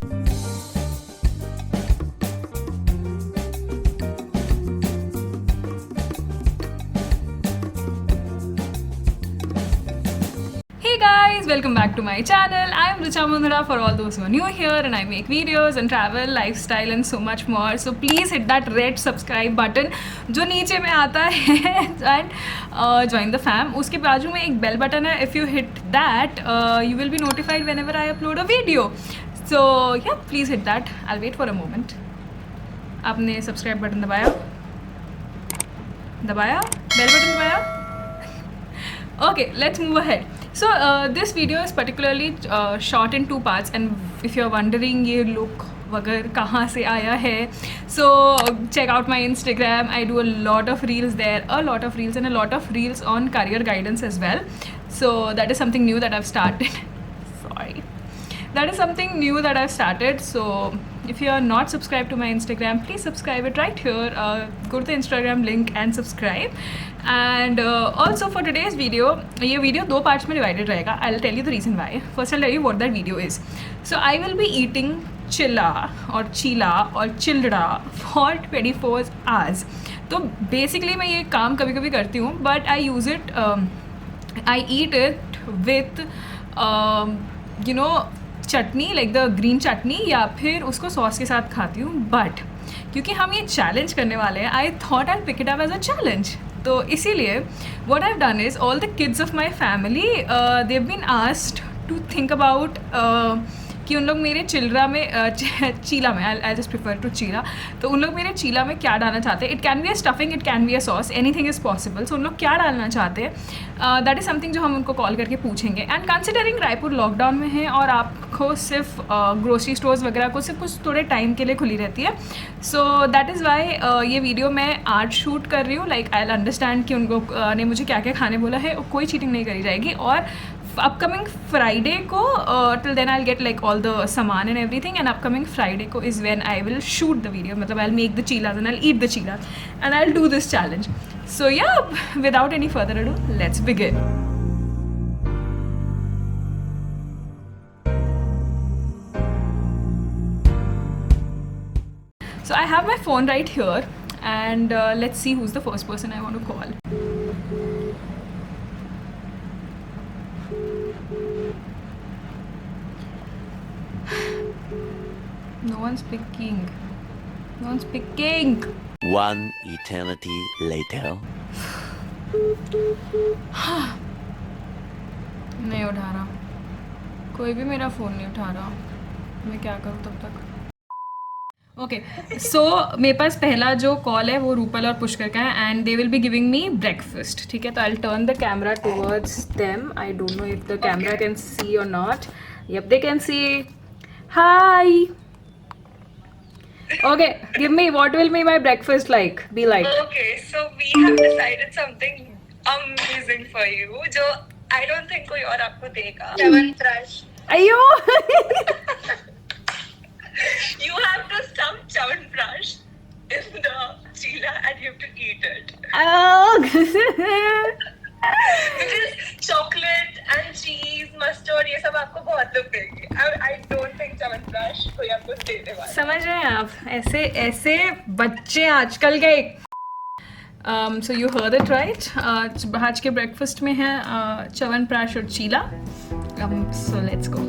Hey guys, welcome back to my channel. I am Richa Mundra for all those who are new here, and I make videos and travel, lifestyle and so much more. So please hit that red subscribe button जो नीचे में आता है and join the fam. उसके बाजू में एक bell button है. If you hit that, you will be notified whenever I upload a video. So yeah, please hit that. I'll wait for a moment. आपने subscribe button दबाया? Bell button दबाया? Okay, let's move ahead. So this video is particularly shot in two parts, and if you're wondering ये look वगैरह कहाँ से आया है, so check out my Instagram. I do a lot of reels there, and a lot of reels on career guidance as well. So that is something new that I've started. That is something new that I've started. So if you are not subscribed to my Instagram, please subscribe it right here. Go to the Instagram link and subscribe. And also for today's video, ये video दो parts में divided रहेगा. I'll tell you the reason why. First I'll tell you what that video is. So I will be eating chilla or childra for 24 hours. तो basically मैं ये काम कभी कभी करती हूँ, but I use it, I eat it with chutney, like the green chutney, या फिर उसको सॉस के साथ खाती हूँ. बट क्योंकि हम ये चैलेंज करने वाले हैं, I thought I pick it up as a challenge. तो इसीलिए what I have done is all the kids of my family they have been asked to think about कि उन लोग मेरे चीला में I just prefer to chilla, तो उन लोग मेरे चीला में क्या डालना चाहते हैं. It can be a stuffing, it can be a sauce, anything is possible. So उन लोग क्या डालना चाहते हैं, दैट इज़ समथिंग जो हम उनको कॉल करके पूछेंगे. एंड कंसिडरिंग रायपुर लॉकडाउन में है और आपको सिर्फ ग्रोसरी स्टोर्स वगैरह को सिर्फ कुछ थोड़े टाइम के लिए खुली रहती है. सो दैट इज़ वाई ये वीडियो मैं आज शूट कर रही हूँ. लाइक आई विल अंडरस्टैंड कि उन लोग ने मुझे क्या क्या खाने बोला है, कोई चीटिंग नहीं करी जाएगी. और अपकमिंग फ्राइडे को till then I will get like all the सामान and everything, and upcoming Friday को is when I will shoot the video. मतलब I will make the cheelas and I will eat the cheelas and I will do this challenge. So yeah, without any further ado, let's begin. So I have my phone right here, and let's see who's the first person I want to call. No one's picking. One eternity later. नहीं उठा रहा, कोई भी मेरा phone नहीं उठा रहा. मैं क्या करूँ तब तक. ओके, सो मेरे पास पहला जो कॉल है वो रूपल और पुष्कर का है, and they will be giving me breakfast. ठीक है, तो I will turn the camera towards them. I don't know if the camera can see or not. Yup, they can see. Hi. Okay, give me, what will be my breakfast like? Be like. Okay, so we have decided something amazing for you, जो I don't think कोई और आपको देगा. Chyawanprash. Ayyo! You have to stuff Chyawanprash in the chila and you have to eat it. Oh! Because chocolate and cheese, mustard, ये सब आपको बहुत लोग देंगे. I don't think Chyawanprash कोई आपको देने वाला. समझ रहे हैं आप, ऐसे बच्चे आजकल के. So you heard it right. आज के ब्रेकफास्ट में है च्यवनप्राश और chilla. So let's go.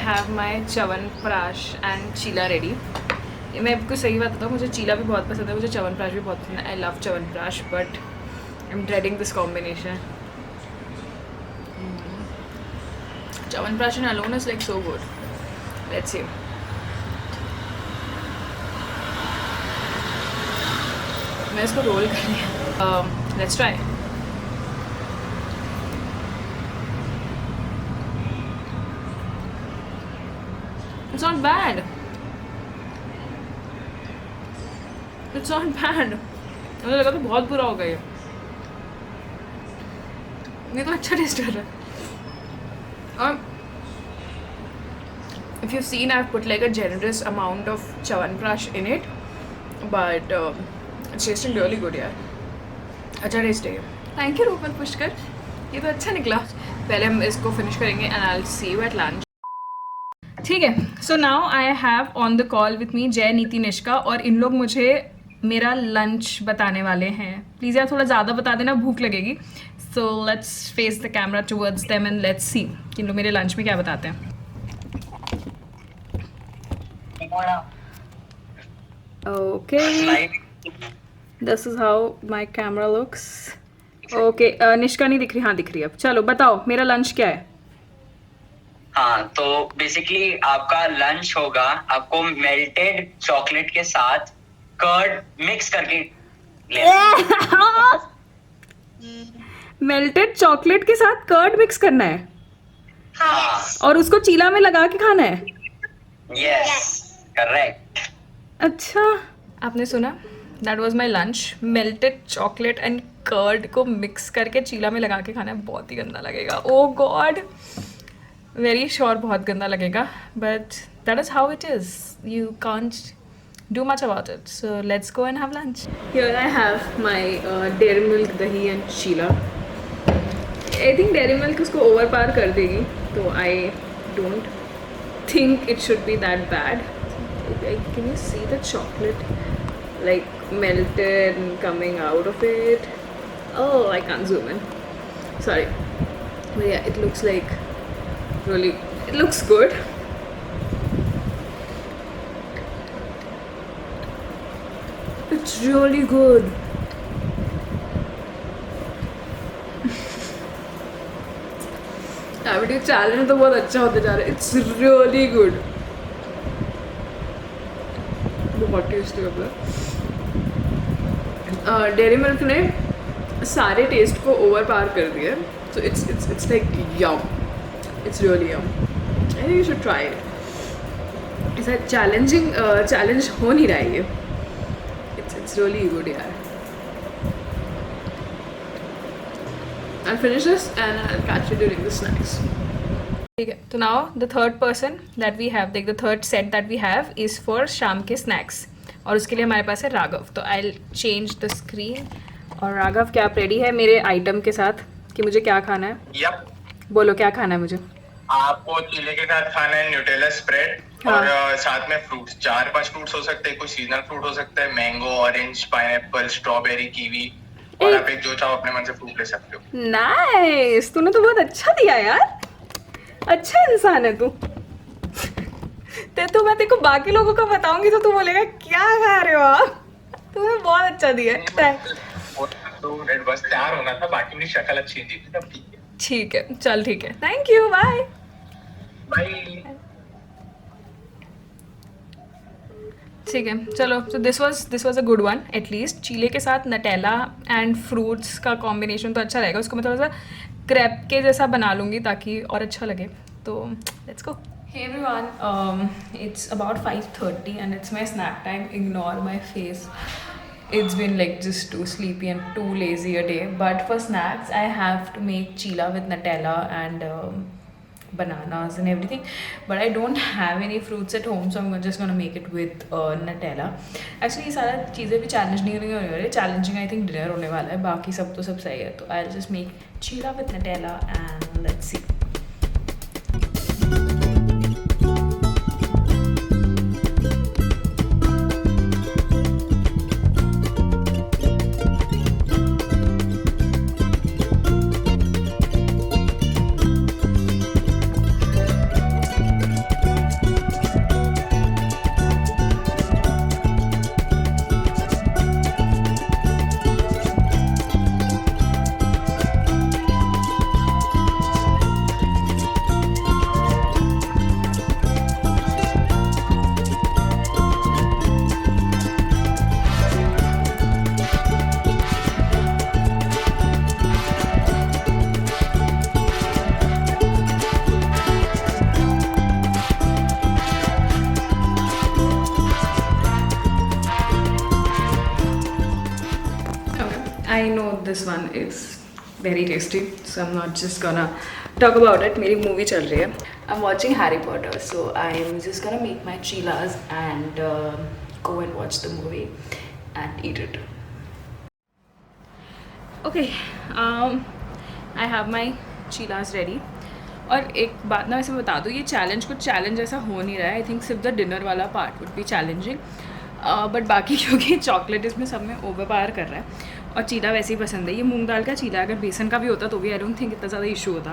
Have my chyawanprash and chilla ready. मैं आपको सही बात बताऊँ, मुझे चीला भी बहुत पसंद है, मुझे च्यवनप्राश भी बहुत पसंद है. I love chyawanprash, but I am dreading this combination. Chyawanprash alone is like so good. Let's see. मैं इसको रोल कर लिया. Let's try. It's not bad. It's not bad. मुझे लगा तो बहुत बुरा होगा ये. ये तो अच्छा टेस्ट कर रहा है. If you've seen, I've put like a generous amount of Chyawanprash in it, but it's tasting really good यार. अच्छा टेस्ट है ये. Thank you Rupal Pushkar. ये तो अच्छा निकला. पहले हम इसको फिनिश करेंगे and I'll see you at lunch. ठीक है. So now I have on the call with me जय, नीति, निष्का और इन लोग मुझे मेरा लंच बताने वाले हैं. प्लीज़ यार थोड़ा ज़्यादा बता देना, भूख लगेगी. So let's face the camera towards them and let's see कि इन लोग मेरे लंच में क्या बताते हैं. Okay. This is how my camera looks. Okay. Nishka नहीं दिख रही. हाँ दिख रही है. अब चलो बताओ मेरा लंच क्या है. हाँ तो बेसिकली आपका लंच होगा, आपको मेल्टेड चॉकलेट के साथ कर्ड मिक्स करके लेना. मेल्टेड चॉकलेट के साथ कर्ड मिक्स करना है हाँ और उसको चीला में लगा के खाना है. Yes correct. अच्छा आपने सुना, that was my lunch. Melted chocolate and curd को मिक्स करके चीला में लगा के खाना है. बहुत ही गंदा लगेगा. ओ गॉड, वेरी श्योर बहुत गंदा लगेगा, but that is how it is. You can't do much about it. So let's go and have lunch. Here I have my dairy milk, dahi and chila. I think dairy milk उसको overpower कर देगी, तो I don't think it should be that bad. Can you see the chocolate like melted and coming out of it? Oh, I can't zoom in. Sorry. But yeah, it looks like really, it looks good. It's really good. Video challenge तो बहुत अच्छा होता जा रहा है. It's really good. बहुत tasty होता है. डेयरी मिल्क ने सारे टेस्ट को ओवर पावर कर दिया. So it's like yum. It's really yum. I think you should try it. ऐसा चैलेंज हो नहीं रहा है ये. It's really good, yaar. I'll finish this and I'll catch you during the snacks. Okay, so now the third person that we have, like the third set that we have is for शाम के snacks. और उसके लिए हमारे पास है राघव. तो I'll change the screen. और राघव क्या आप रेडी है मेरे आइटम के साथ कि मुझे क्या खाना है? यप. बोलो क्या खाना है मुझे? आपको चीले के साथ खाना है न्यूटेला स्प्रेड. हाँ. और साथ में फ्रूट्स, 4-5 फ्रूट्स हो सकते हैं. कोई सीजनल फ्रूट हो सकता है, mango, orange, pineapple, strawberry, kiwi. और आप एक जो चाहो अपने मन से फ्रूट ले सकते हो. नाइस. तूने तो बहुत अच्छा दिया यार. अच्छा इंसान है तू. तो मैं तेरे को बाकी लोगों का बताऊंगी तो तू बोलेगा क्या खा रहे हो आप. तूने बहुत अच्छा दिया है. तो बस तैयार होना था, बाकी मेरी शक्ल अच्छी थी तब ठीक है. ठीक है चल ठीक है. Thank you. Bye bye. ठीक है चलो. तो this was a good one. At least चीले के साथ नटेला एंड फ्रूट्स का कॉम्बिनेशन तो अच्छा रहेगा. उसको मैं थोड़ा सा क्रैप के जैसा बना लूँगी ताकि और अच्छा लगे. तो let's go. Hey everyone, it's about 5:30 and it's my snack time. Ignore my face. It's been like just too sleepy and too lazy a day. But for snacks, I have to make chila with Nutella and bananas and everything. But I don't have any fruits at home, so I'm just gonna make it with Nutella. Actually, ये सारा चीज़ें भी challenge नहीं होने वाली है. Challenging I think dinner होने वाला है. बाकी सब तो सब सही है. तो I'll just make chila with Nutella and let's see. this one is very tasty, so I'm not just gonna talk about it. मेरी movie चल रही है. I'm watching Harry Potter, so I'm just gonna make my chilas and go and watch the movie and eat it. Okay, I have my chilas ready. और एक बात ना वैसे बता दूँ, ये चैलेंज कुछ चैलेंज ऐसा हो नहीं रहा है. आई थिंक सिर्फ द डिनर वाला part would be challenging, but बाकी क्योंकि चॉकलेट इसमें सब में ओवर पावर कर रहा है और चीला वैसे ही पसंद है. ये मूंग दाल का चीला, अगर बेसन का भी होता तो भी आई डोंट थिंक इतना ज़्यादा इशू होता,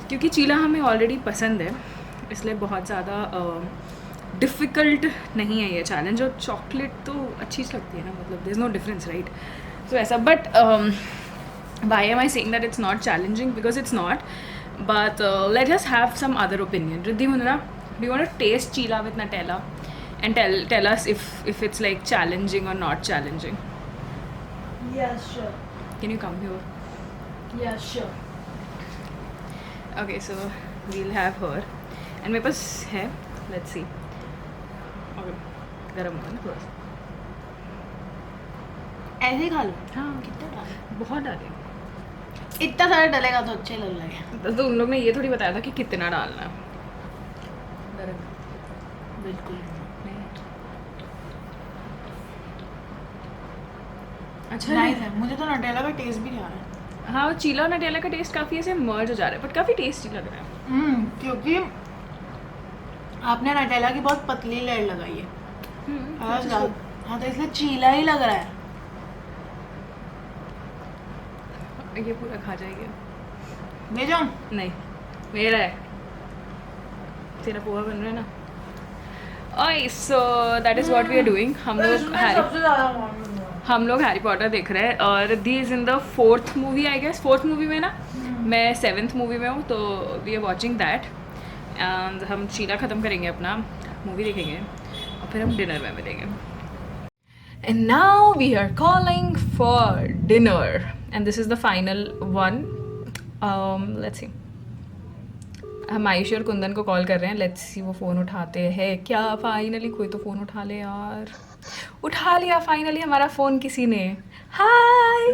क्योंकि चीला हमें ऑलरेडी पसंद है, इसलिए बहुत ज़्यादा डिफ़िकल्ट नहीं है ये चैलेंज. और चॉकलेट तो अच्छी लगती है ना, मतलब there is no difference right. तो ऐसा, but why am I saying that it's not challenging, because it's not. But let us have some other opinion. Riddhi Mundra, do you want to taste Chila with Nutella and tell us if it's like challenging or not challenging? Yeah, sure. Can you come here? Yeah, sure. Okay, so we'll have her. And मेरे पास है, let's see. Okay, गरम होगा ना थोड़ा सा. ऐसे ही खा लो. हाँ, कितना डालें? बहुत डालें. इतना सारा डलेगा तो अच्छे लग लगे. तो उन लोग ने ये थोड़ी बताया था कि कितना डालना है. बिल्कुल. अच्छा नाइस है. मुझे तो नटेला का टेस्ट भी नहीं आ रहा है. हाँ, चीला और नटेला का टेस्ट काफ़ी ऐसे मर्ज हो जा रहा है, बट काफ़ी टेस्टी लग रहा है. क्योंकि आपने नटेला की बहुत पतली लेयर लगाई है. हाँ, तो इसलिए चीला ही लग रहा है. ये पूरा खा जाएगी. ले जाऊँ? नहीं, मेरा है. तेरा पोहा बन रहा है ना. ओए, so that is what we are doing. हम लोग हैरी पॉटर देख रहे हैं और दी is in the 4th movie I guess. 4th movie में ना, मैं 7th मूवी में हूँ, तो we are watching that. And हम चीला ख़त्म करेंगे अपना, मूवी देखेंगे और फिर हम डिनर में मिलेंगे. And now we are calling for dinner. And this is the final one. Let's see. हम आयुषी और कुंदन को कॉल कर रहे हैं. लेट्स सी वो फ़ोन उठाते हैं क्या. फाइनली कोई तो फ़ोन उठा ले यार. उठा लिया फाइनली हमारा फ़ोन किसी ने. हाय.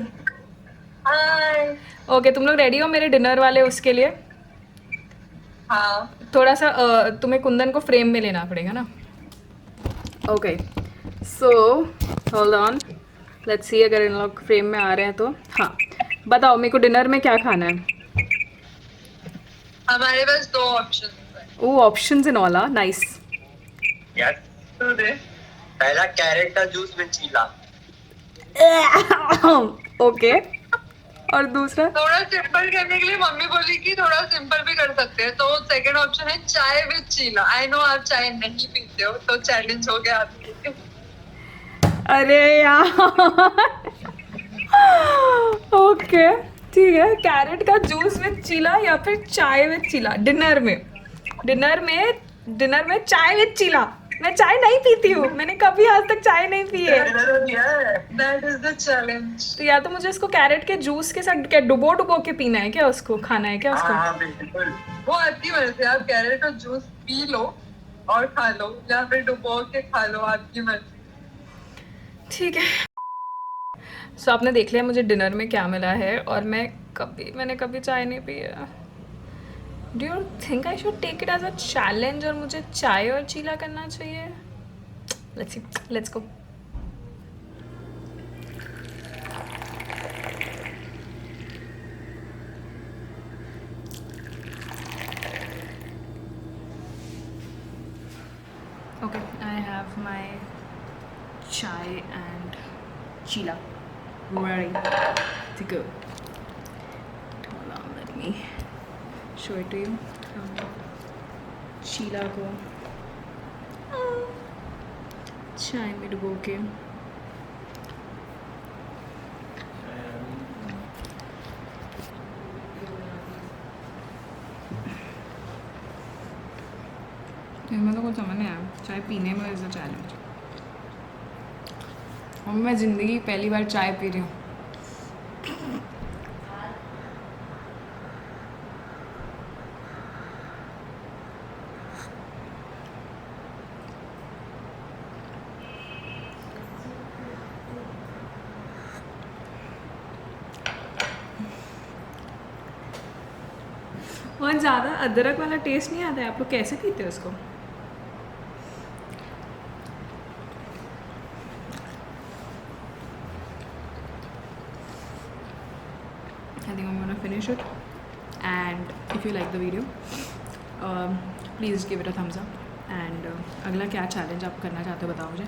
हाय. ओके, तुम लोग रेडी हो मेरे डिनर वाले उसके लिए? हाँ. थोड़ा सा तुम्हें कुंदन को फ्रेम में लेना पड़ेगा ना. Okay, so hold on, let's see अगर इन लोग फ्रेम में आ रहे हैं तो. हाँ, बताओ मेरे को डिनर में क्या खाना है. हमारे पास 2 ऑप्शन है. ओ, ऑप्शंस इन ऑल. नाइस. यार तो दे. पहला कैरेट का जूस में चीला. ओके, और दूसरा? थोड़ा सिंपल करने के लिए मम्मी बोली कि थोड़ा सिंपल भी कर सकते हैं, तो सेकंड ऑप्शन है चाय विद चीला. आई नो आप चाय नहीं पीते हो, तो चैलेंज हो गया आपके लिए. अरे यार. ओके, ठीक है. कैरेट का जूस विद चीला या फिर चाय विद चीला डिनर में. डिनर में चाय विद चीला. मैं चाय नहीं पीती हूँ, मैंने कभी आज तक चाय नहीं पी है. That is the challenge. तो या तो मुझे उसको कैरेट के जूस के साथ क्या डुबो के पीना है क्या, उसको खाना है क्या उसको? हाँ बिल्कुल. वो आपकी मर्जी. आप कैरेट का जूस पी लो और खा लो, या फिर डुबो के खा लो, आपकी मर्जी. ठीक है. सो आपने देख लिया मुझे डिनर में क्या मिला है, और मैंने कभी चाय नहीं पी है. Do you think I should take it as a challenge और मुझे चाय और चीला करना चाहिए? Let's see, let's go. Okay, I have my chai and chila ready to go. Hold on, let me show it to you. चीला को चाय में डुबो के इसमें तो कुछ समझ नहीं आया. चाय पीने में इज़ अ चैलेंज. और मैं ज़िंदगी पहली बार चाय पी रही हूँ. बहुत ज़्यादा अदरक वाला टेस्ट नहीं आता है। आप लोग कैसे पीते हो उसको? I think I'm gonna finish it. And if you like the video, please give it a thumbs up. And अगला क्या चैलेंज आप करना चाहते हो बताओ मुझे।